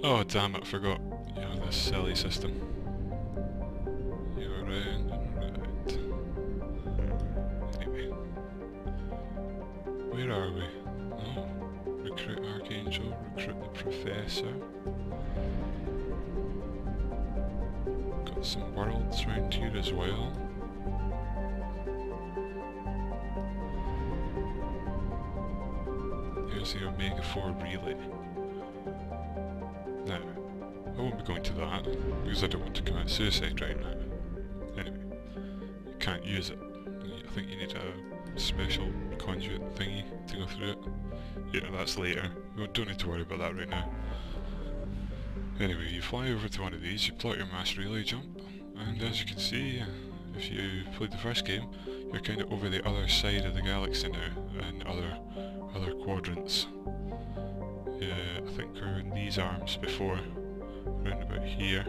Oh damn it, I forgot. You know, this silly system. You're around and around. Anyway. Where are we? Oh. Recruit Archangel, recruit the Professor. Got some worlds around here as well. Here's the Omega 4 relay. Now, I won't be going to that, because I don't want to commit suicide right now. Anyway, you can't use it. I think you need a special conduit thingy to go through it. Yeah, that's later. We don't need to worry about that right now. Anyway, you fly over to one of these, you plot your mass relay jump, and as you can see, if you played the first game, you're kind of over the other side of the galaxy now, and other quadrants. I think we're in these arms before, around about here.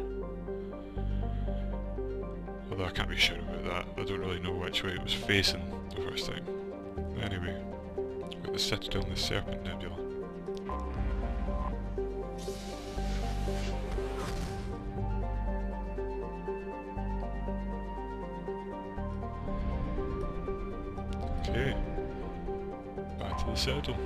Although I can't be sure about that, I don't really know which way it was facing the first time. Anyway, we've got the Citadel and the Serpent Nebula. Okay, back to the Citadel.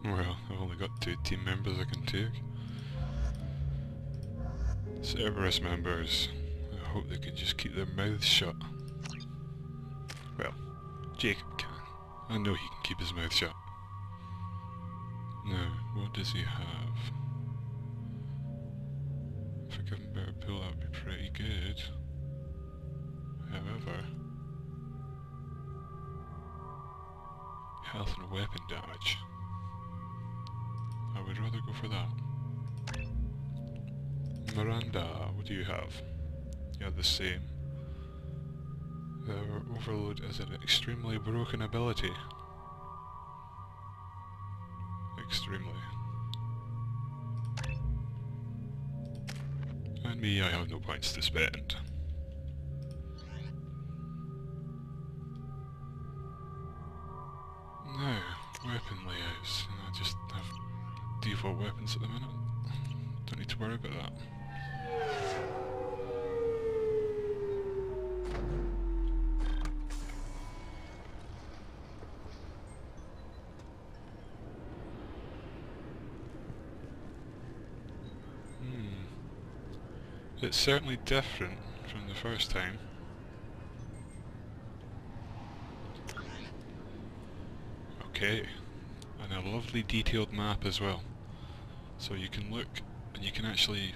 Well, I've only got 2 team members I can take. Cerberus members, I hope they can just keep their mouths shut. Well, Jacob can. I know he can keep his mouth shut. Now, what does he have? If I give him better pull, that would be pretty good. However, health and weapon damage. I would rather go for that. Miranda, what do you have? You have the same. Overload is an extremely broken ability. Extremely. And me, I have no points to spend. Now, weapon layouts. I just have default weapons at the minute. Don't need to worry about that. It's certainly different from the first time. Okay, and a lovely detailed map as well. So you can look and you can actually,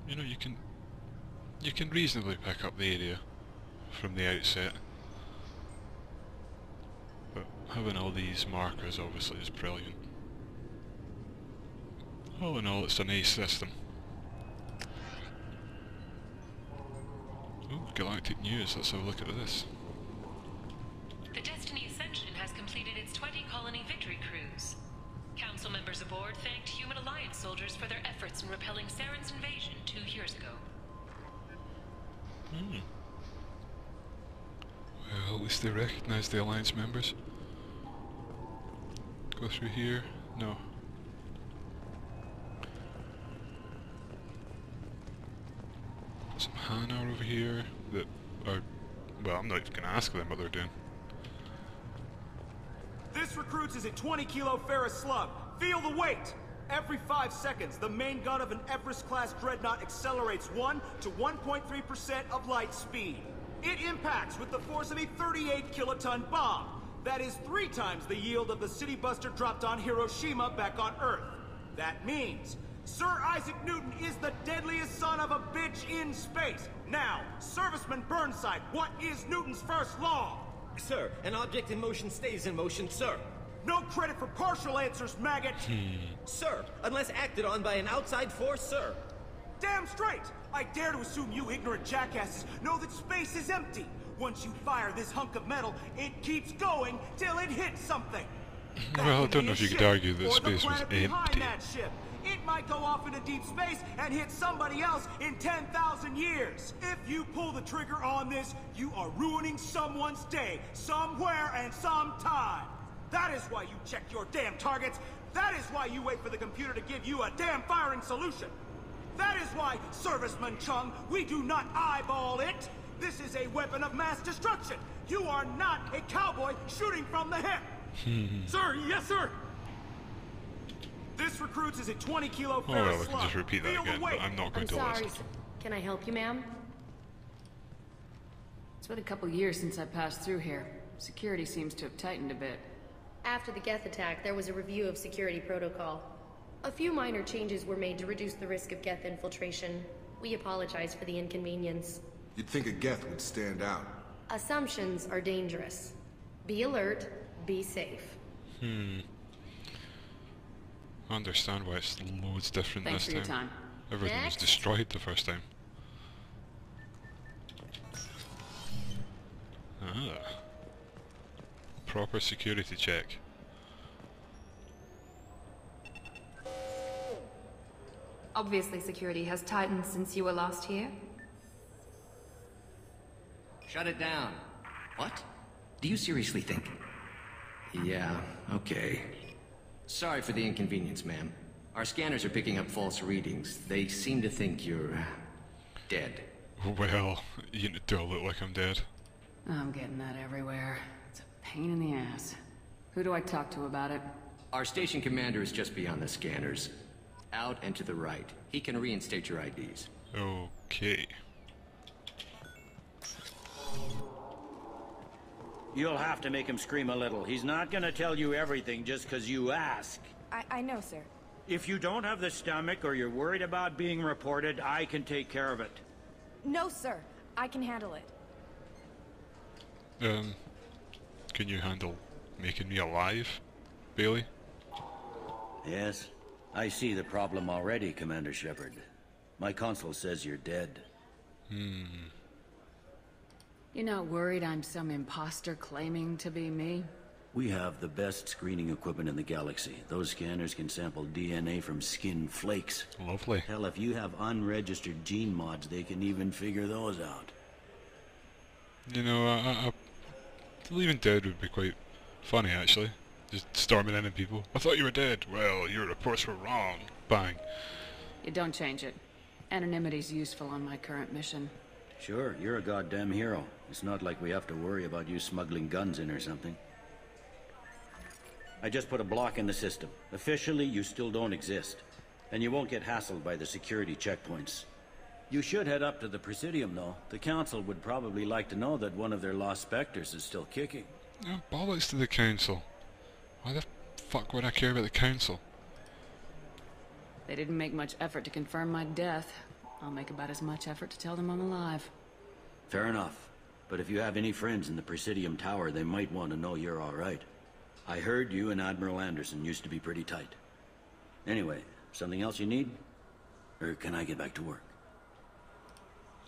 you know, you can reasonably pick up the area from the outset. But having all these markers obviously is brilliant. All in all, it's a nice system. Oh, galactic news, let's have a look at this. The Destiny Ascension has completed its 20-colony victory cruise. Council members aboard thanked Human Alliance soldiers for their efforts in repelling Saren's invasion 2 years ago. Well, at least they recognise the Alliance members. Go through here? No. Got some Hanar over here that are... well, I'm not even going to ask them what they're doing. This, recruits, is a 20-kilo ferrous slug. Feel the weight! Every 5 seconds, the main gun of an Everest-class dreadnought accelerates 1 to 1.3% of light speed. It impacts with the force of a 38-kiloton bomb. That is 3 times the yield of the city buster dropped on Hiroshima back on Earth. That means Sir Isaac Newton is the deadliest son of a bitch in space. Now, Serviceman Burnside, what is Newton's first law? Sir, an object in motion stays in motion, sir. No credit for partial answers, maggot! Sir, unless acted on by an outside force, sir. Damn straight! I dare to assume you ignorant jackasses know that space is empty. Once you fire this hunk of metal, it keeps going till it hits something. Well, I don't know if you could argue that space was empty. That ship. It might go off into deep space and hit somebody else in 10,000 years. If you pull the trigger on this, you are ruining someone's day, somewhere and sometime. That is why you check your damn targets. That is why you wait for the computer to give you a damn firing solution. That is why, Serviceman Chung, we do not eyeball it. This is a weapon of mass destruction. You are not a cowboy shooting from the hip. Sir, yes, sir. This, recruits, is a 20-kilo ferrous well, we can slug. just repeat that again, but I'm not going to sorry. listen. Can I help you, ma'am? It's been a couple years since I passed through here. Security seems to have tightened a bit. After the Geth attack, there was a review of security protocol. A few minor changes were made to reduce the risk of Geth infiltration. We apologize for the inconvenience. You'd think a Geth would stand out. Assumptions are dangerous. Be alert, be safe. I understand why it's loads different Thanks this for your time. time. Everything was Next. destroyed the first time. Ah. Proper security check. Obviously, security has tightened since you were last here. Shut it down. What? Do you seriously think? Yeah, okay. Sorry for the inconvenience, ma'am. Our scanners are picking up false readings. They seem to think you're dead. Well, you do look like I'm dead. I'm getting that everywhere. It's a pain in the ass. Who do I talk to about it? Our station commander is just beyond the scanners. Out and to the right. He can reinstate your IDs. Okay. You'll have to make him scream a little. He's not gonna tell you everything just because you ask. I know, sir. If you don't have the stomach or you're worried about being reported, I can take care of it. No, sir. I can handle it. Can you handle making me alive, Bailey? Yes, I see the problem already, Commander Shepard. My console says you're dead. You're not worried I'm some imposter claiming to be me? We have the best screening equipment in the galaxy. Those scanners can sample DNA from skin flakes. Lovely. Hell, if you have unregistered gene mods, they can even figure those out. You know, I leaving dead would be quite funny, actually. Just storming in at people. I thought you were dead. Well, your reports were wrong. Bang. You don't change it. Anonymity's useful on my current mission. Sure, you're a goddamn hero. It's not like we have to worry about you smuggling guns in or something. I just put a block in the system. Officially, you still don't exist. And you won't get hassled by the security checkpoints. You should head up to the Presidium, though. The Council would probably like to know that one of their lost specters is still kicking. Oh, bollocks to the Council. Why the fuck would I care about the Council? They didn't make much effort to confirm my death. I'll make about as much effort to tell them I'm alive. Fair enough. But if you have any friends in the Presidium Tower, they might want to know you're alright. I heard you and Admiral Anderson used to be pretty tight. Anyway, something else you need? Or can I get back to work?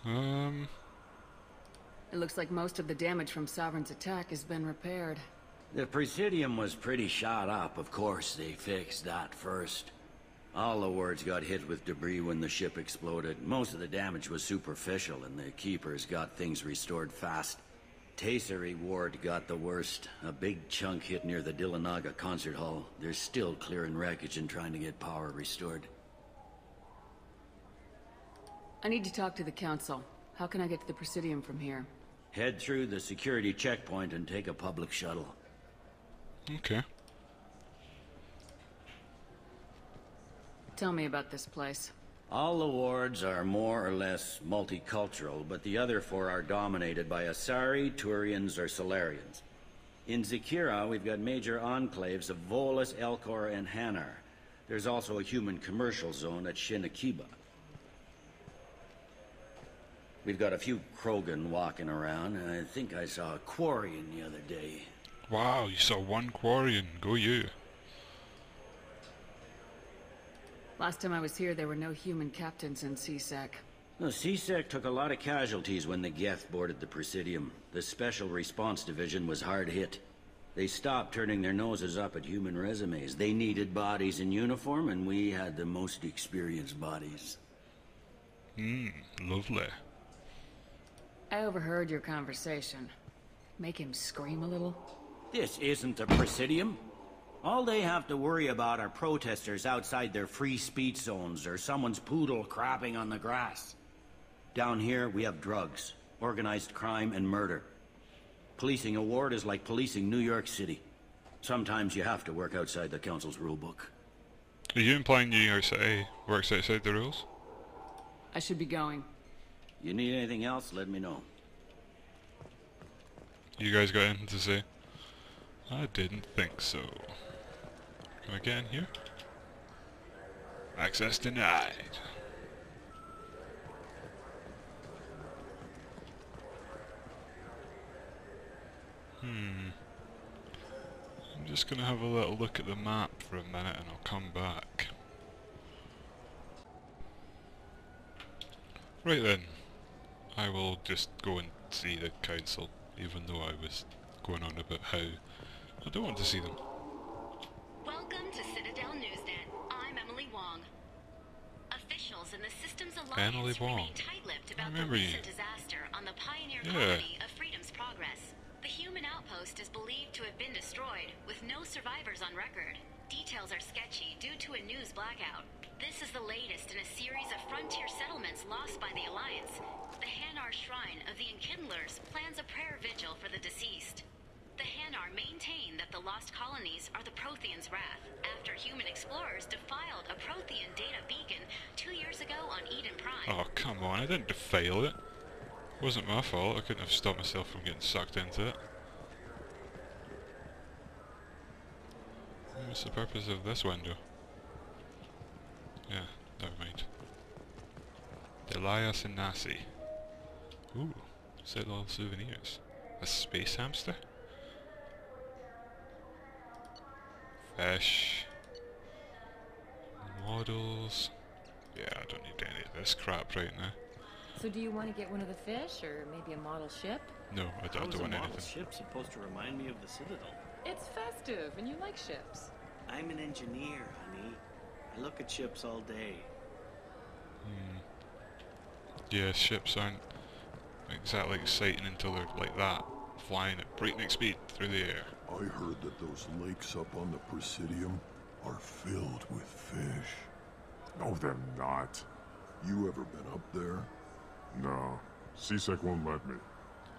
It looks like most of the damage from Sovereign's attack has been repaired. The Presidium was pretty shot up. Of course, they fixed that first. All the wards got hit with debris when the ship exploded. Most of the damage was superficial, and the Keepers got things restored fast. Tasery Ward got the worst. A big chunk hit near the Dillanaga concert hall. They're still clearing wreckage and trying to get power restored. I need to talk to the Council. How can I get to the Presidium from here? Head through the security checkpoint and take a public shuttle. Okay. Tell me about this place. All the wards are more or less multicultural, but the other 4 are dominated by Asari, Turians, or Solarians. In Zakira, we've got major enclaves of Volus, Elcor, and Hanar. There's also a human commercial zone at Shinakiba. We've got a few Krogan walking around, and I think I saw a Quarian the other day. Wow, you saw one Quarian. Go you. Last time I was here, there were no human captains in CSEC. No, CSEC took a lot of casualties when the Geth boarded the Presidium. The Special Response Division was hard hit. They stopped turning their noses up at human resumes. They needed bodies in uniform, and we had the most experienced bodies. Lovely. I overheard your conversation. Make him scream a little? This isn't a Presidium. All they have to worry about are protesters outside their free speech zones or someone's poodle crapping on the grass. Down here, we have drugs, organized crime, and murder. Policing a ward is like policing New York City. Sometimes you have to work outside the Council's rulebook. Are you implying you works outside the rules? I should be going. You need anything else, let me know. You guys got anything to say? I didn't think so. Can I get in here? Access denied. I'm just gonna have a little look at the map for a minute and I'll come back. Right then, I will just go and see the council, even though I was going on about how I don't want to see them. Welcome to Citadel Newsnet. I'm Emily Wong. Officials in the Systems Emily Alliance Wong. remain tight-lipped about I the remember recent you. disaster on the pioneer colony of Freedom's Progress. The human outpost is believed to have been destroyed, with no survivors on record. Details are sketchy due to a news blackout. This is the latest in a series of frontier settlements lost by the Alliance. The Hanar Shrine of the Enkindlers plans a prayer vigil for the deceased. The Hanar maintain that the lost colonies are the Protheans' wrath, after human explorers defiled a Prothean data beacon 2 years ago on Eden Prime. Oh come on, I didn't defile it. It wasn't my fault, I couldn't have stopped myself from getting sucked into it. What's the purpose of this window? Yeah, never mind. Delias and Nasi. Ooh, Citadel souvenirs. A space hamster? Fish. Models. Yeah, I don't need any of this crap right now. So do you want to get one of the fish, or maybe a model ship? No, I don't want How is a model anything. ship supposed to remind me of the Citadel? It's festive, and you like ships. I'm an engineer, honey. I look at ships all day. Yeah, ships aren't exactly exciting until they're like that, flying at breakneck speed through the air. I heard that those lakes up on the Presidium are filled with fish. No, they're not. You ever been up there? No. CSEC won't let me.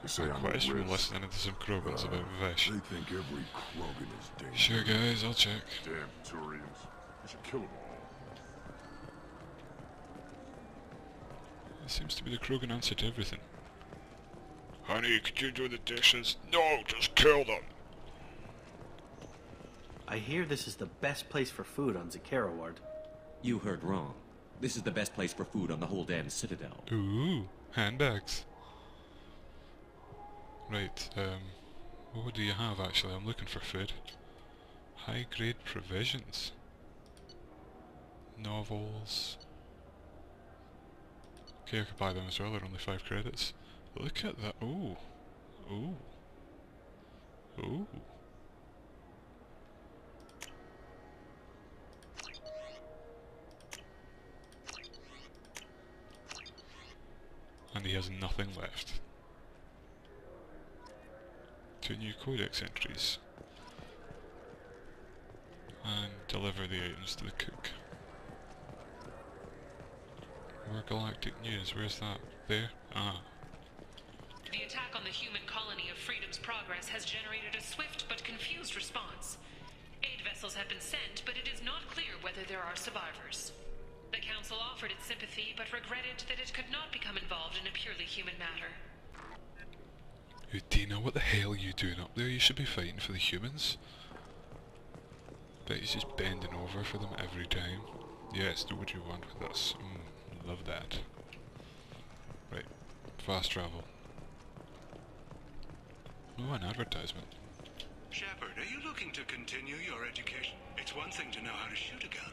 They say I'm Quite a from risk. listening to some Krogans about fish. They think every Krogan is dangerous. Sure guys, I'll check. Damn Turians. We should kill them all. It seems to be the Krogan answer to everything. Honey, could you do the dishes? No, just kill them! I hear this is the best place for food on Zakira Ward. You heard wrong. This is the best place for food on the whole damn Citadel. Ooh, handbags. Right, what do you have actually? I'm looking for food. High grade provisions. Novels. Okay, I could buy them as well, they're only 5 credits. Look at that, ooh. Ooh. Ooh. And he has nothing left. 2 new codex entries. And deliver the items to the cook. More galactic news, where's that? There? Ah. The attack on the human colony of Freedom's Progress has generated a swift but confused response. Aid vessels have been sent, but it is not clear whether there are survivors. offered its sympathy, but regretted that it could not become involved in a purely human matter. Udina, what the hell are you doing up there? You should be fighting for the humans. Bet he's just bending over for them every time. Yes, do what you want with us. Love that. Right, fast travel. Oh, an advertisement. Shepard, are you looking to continue your education? It's one thing to know how to shoot a gun,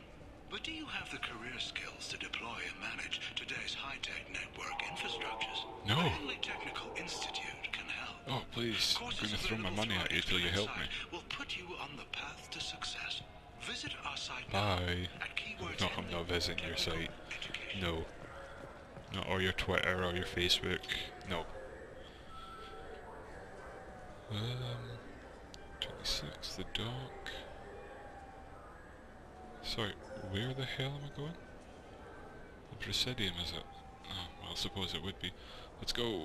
but do you have the career skills to deploy and manage today's high-tech network infrastructures? No. Manley Technical Institute can help. Oh, please. I'm going to throw my money at you till you help me. Will put you on the path to success. Visit our site Bye. at keywords. No, I'm not visiting your site. No. Not or your Twitter or your Facebook. No. 26, the dock. Sorry, where the hell am I going? The Presidium, is it? Oh, well, I suppose it would be. Let's go!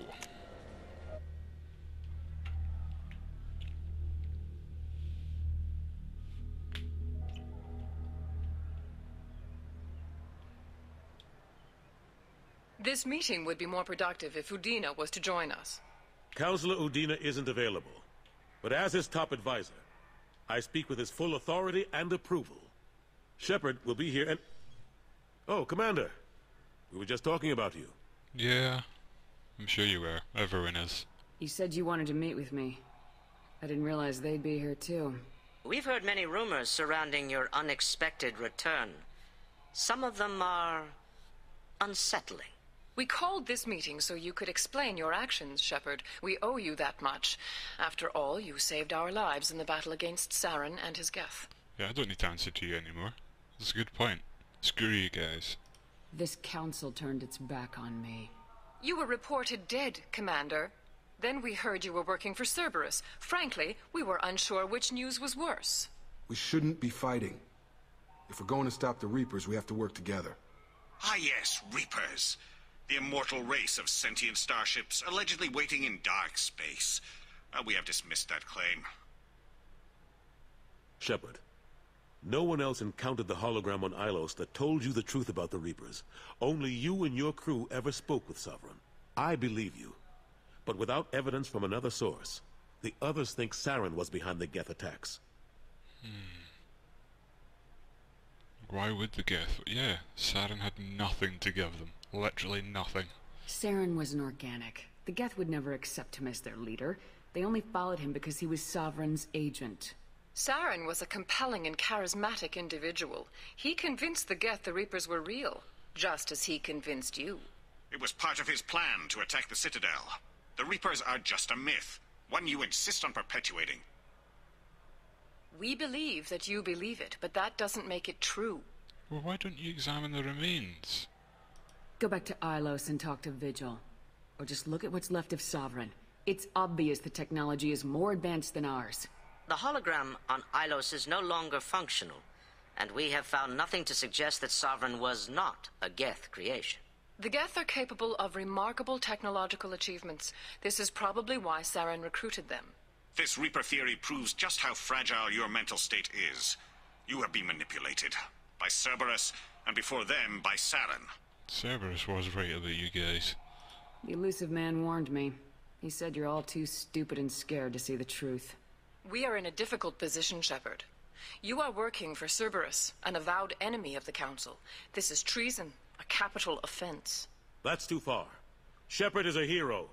This meeting would be more productive if Udina was to join us. Counselor Udina isn't available, but as his top advisor, I speak with his full authority and approval. Shepard will be here and... Oh, Commander. We were just talking about you. Yeah, I'm sure you were. Everyone is. You said you wanted to meet with me. I didn't realize they'd be here too. We've heard many rumors surrounding your unexpected return. Some of them are... unsettling. We called this meeting so you could explain your actions, Shepard. We owe you that much. After all, you saved our lives in the battle against Saren and his Geth. Yeah, I don't need to answer to you anymore. That's a good point. Screw you guys. This council turned its back on me. You were reported dead, Commander. Then we heard you were working for Cerberus. Frankly, we were unsure which news was worse. We shouldn't be fighting. If we're going to stop the Reapers, we have to work together. Ah yes, Reapers. The immortal race of sentient starships allegedly waiting in dark space. We have dismissed that claim. Shepard, no one else encountered the hologram on Ilos that told you the truth about the Reapers. Only you and your crew ever spoke with Sovereign. I believe you. But without evidence from another source, the others think Saren was behind the Geth attacks. Why would the Geth? Yeah, Saren had nothing to give them. Literally nothing. Saren was an organic. The Geth would never accept him as their leader. They only followed him because he was Sovereign's agent. Saren was a compelling and charismatic individual. He convinced the Geth the Reapers were real, just as he convinced you. It was part of his plan to attack the Citadel. The Reapers are just a myth, one you insist on perpetuating. We believe that you believe it, but that doesn't make it true. Well, why don't you examine the remains? Go back to Ilos and talk to Vigil. Or just look at what's left of Sovereign. It's obvious the technology is more advanced than ours. The hologram on Ilos is no longer functional, and we have found nothing to suggest that Sovereign was not a Geth creation. The Geth are capable of remarkable technological achievements. This is probably why Saren recruited them. This Reaper theory proves just how fragile your mental state is. You have been manipulated. By Cerberus, and before them, by Saren. Cerberus was right about you guys. The elusive man warned me. He said you're all too stupid and scared to see the truth. We are in a difficult position, Shepard. You are working for Cerberus, an avowed enemy of the Council. This is treason, a capital offense. That's too far. Shepard is a hero.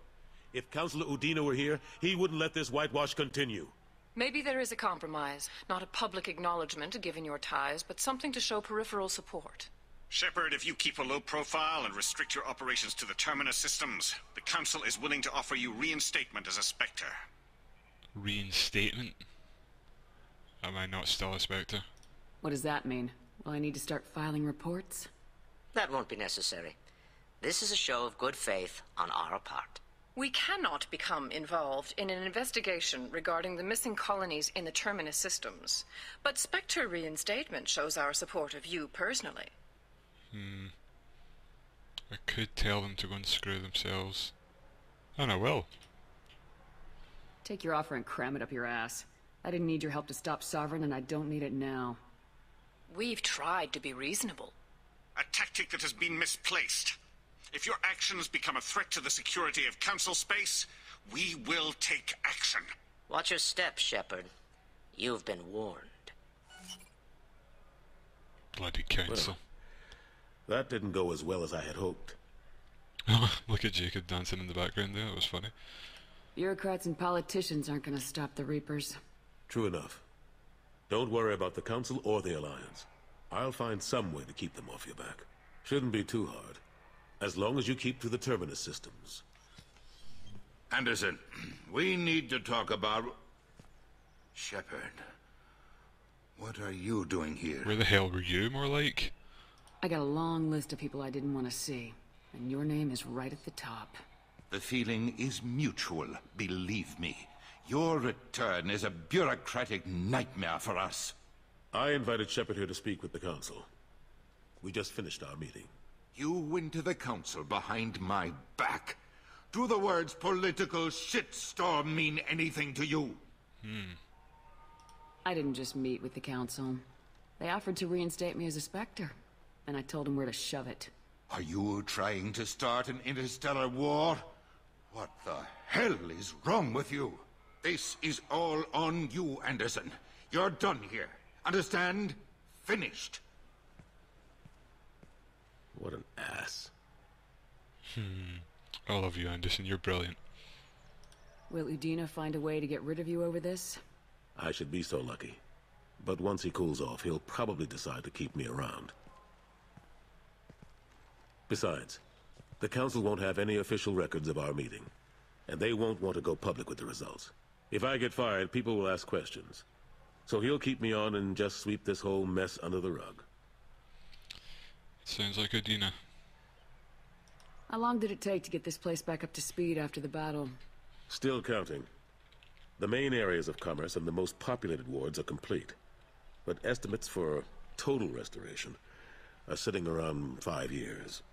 If Counselor Udina were here, he wouldn't let this whitewash continue. Maybe there is a compromise. Not a public acknowledgement given your ties, but something to show peripheral support. Shepard, if you keep a low profile and restrict your operations to the Terminus systems, the Council is willing to offer you reinstatement as a Spectre. Reinstatement? Am I not still a Spectre? What does that mean? Will I need to start filing reports? That won't be necessary. This is a show of good faith on our part. We cannot become involved in an investigation regarding the missing colonies in the Terminus systems, but Spectre reinstatement shows our support of you personally. I could tell them to go and screw themselves. And I will. Take your offer and cram it up your ass. I didn't need your help to stop Sovereign, and I don't need it now. We've tried to be reasonable. A tactic tactic that has been misplaced. If your actions become a threat to the security of Council space, we will take action. Watch your step, Shepard. You've been warned. Bloody council. Well, that didn't go as well as I had hoped. Look at Jacob dancing in the background there, that was funny. Bureaucrats and politicians aren't gonna stop the Reapers. True enough. Don't worry about the Council or the Alliance. I'll find some way to keep them off your back. Shouldn't be too hard. As long as you keep to the Terminus systems. Anderson, we need to talk about... Shepard. What are you doing here? Where the hell were you, more like? I got a long list of people I didn't want to see, and your name is right at the top. The feeling is mutual, believe me. Your return is a bureaucratic nightmare for us. I invited Shepard here to speak with the Council. We just finished our meeting. You went to the Council behind my back. Do the words political shitstorm mean anything to you? I didn't just meet with the Council. They offered to reinstate me as a Spectre, and I told them where to shove it. Are you trying to start an interstellar war? What the hell is wrong with you? This is all on you, Anderson. You're done here. Understand? Finished. What an ass. I love you, Anderson. You're brilliant. Will Udina find a way to get rid of you over this? I should be so lucky. But once he cools off, he'll probably decide to keep me around. Besides, the Council won't have any official records of our meeting, and they won't want to go public with the results. If I get fired, people will ask questions. So he'll keep me on and just sweep this whole mess under the rug. Sounds like Udina. How long did it take to get this place back up to speed after the battle? Still counting. The main areas of commerce and the most populated wards are complete. But estimates for total restoration are sitting around 5 years.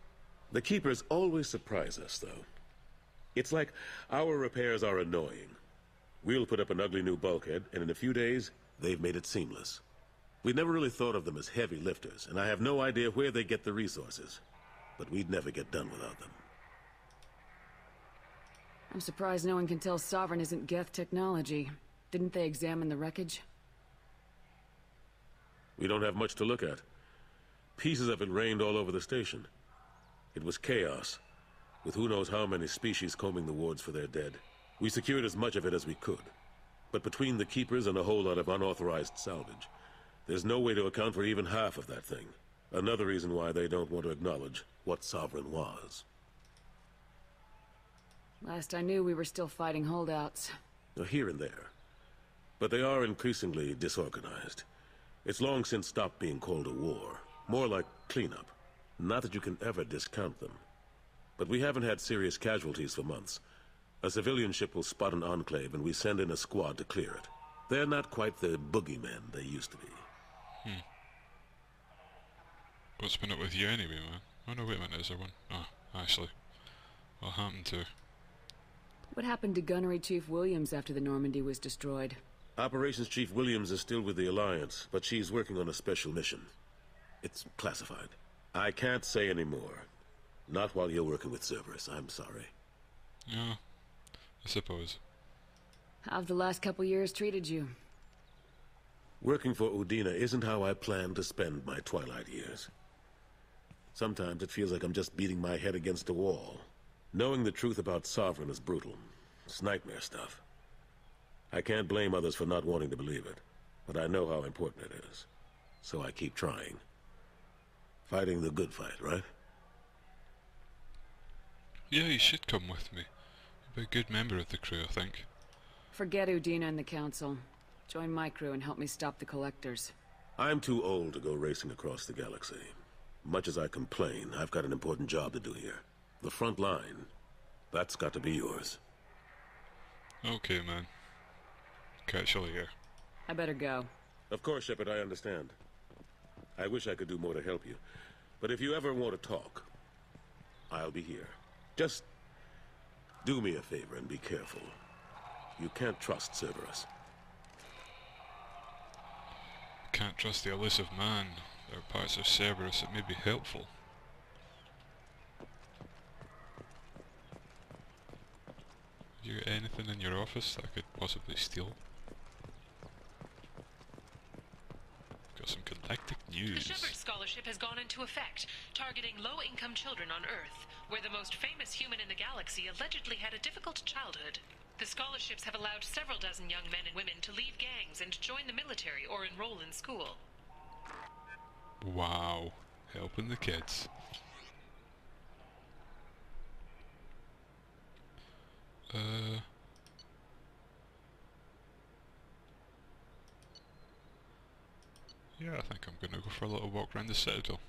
The Keepers always surprise us, though. It's like our repairs are annoying. We'll put up an ugly new bulkhead, and in a few days, they've made it seamless. We never really thought of them as heavy lifters, and I have no idea where they get the resources. But we'd never get done without them. I'm surprised no one can tell Sovereign isn't Geth technology. Didn't they examine the wreckage? We don't have much to look at. Pieces of it rained all over the station. It was chaos, with who knows how many species combing the wards for their dead. We secured as much of it as we could. But between the Keepers and a whole lot of unauthorized salvage, there's no way to account for even half of that thing. Another reason why they don't want to acknowledge what Sovereign was. Last I knew, we were still fighting holdouts. Here and there. But they are increasingly disorganized. It's long since stopped being called a war. More like cleanup. Not that you can ever discount them. But we haven't had serious casualties for months. A civilian ship will spot an enclave and we send in a squad to clear it. They're not quite the boogeymen they used to be. What's been up with you anyway, man? Oh no, wait a minute, is there one? Ah, Ashley. What happened to her? What happened to Gunnery Chief Williams after the Normandy was destroyed? Operations Chief Williams is still with the Alliance, but she's working on a special mission. It's classified. I can't say any more. Not while you're working with Cerberus, I'm sorry. Yeah, I suppose. How've the last couple years treated you? Working for Udina isn't how I plan to spend my twilight years. Sometimes it feels like I'm just beating my head against a wall. Knowing the truth about Sovereign is brutal. It's nightmare stuff. I can't blame others for not wanting to believe it, but I know how important it is. So I keep trying. Fighting the good fight, right? Yeah, you should come with me. You'll be a good member of the crew, I think. Forget Udina and the Council. Join my crew and help me stop the Collectors. I'm too old to go racing across the galaxy. Much as I complain, I've got an important job to do here. The front line. That's got to be yours. Okay, man. Catch you later. I better go. Of course, Shepard, I understand. I wish I could do more to help you. But if you ever want to talk, I'll be here. Just do me a favor and be careful. You can't trust Cerberus. Can't trust the elusive man. There are parts of Cerberus that may be helpful. you got anything in your office that I could possibly steal? Got some galactic news. The Shepard Scholarship has gone into effect, targeting low-income children on Earth, where the most famous human in the galaxy allegedly had a difficult childhood. The scholarships have allowed several dozen young men and women to leave gangs and join the military or enroll in school. Wow, helping the kids. Yeah, I think I'm gonna go for a little walk around the Citadel.